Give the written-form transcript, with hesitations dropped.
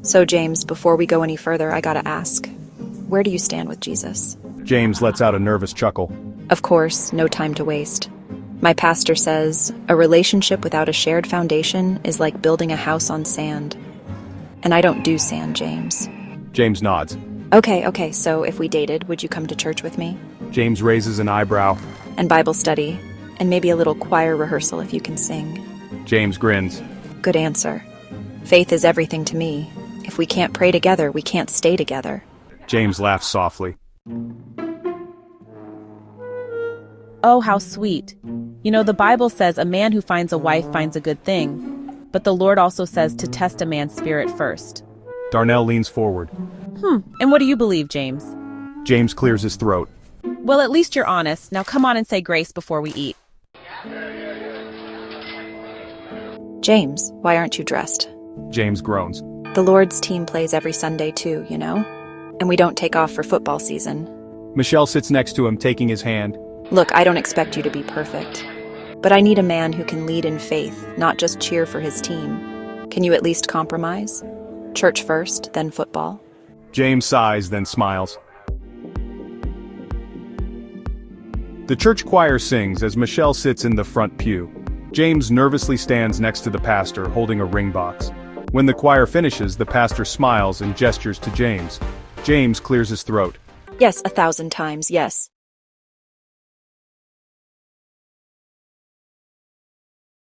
So, James, before we go any further, I gotta ask, where do you stand with Jesus? James lets out a nervous chuckle. Of course, no time to waste. My pastor says, a relationship without a shared foundation is like building a house on sand. And I don't do sand, James. James nods. Okay, so if we dated, would you come to church with me? James raises an eyebrow. And Bible study, and maybe a little choir rehearsal if you can sing. James grins. Good answer. Faith is everything to me. If we can't pray together, we can't stay together. James laughs softly. Oh, how sweet. You know, the Bible says a man who finds a wife finds a good thing, but the Lord also says to test a man's spirit first. Darnell leans forward. And what do you believe, James? James clears his throat. Well, at least you're honest. Now come on and say grace before we eat. James, why aren't you dressed? James groans. The Lord's team plays every Sunday too, you know? And we don't take off for football season. Michelle sits next to him, taking his hand. Look, I don't expect you to be perfect. But I need a man who can lead in faith, not just cheer for his team. Can you at least compromise? Church first, then football. James sighs, then smiles. The church choir sings as Michelle sits in the front pew. James nervously stands next to the pastor, holding a ring box. When the choir finishes, the pastor smiles and gestures to James. James clears his throat. Yes, 1,000 times, yes.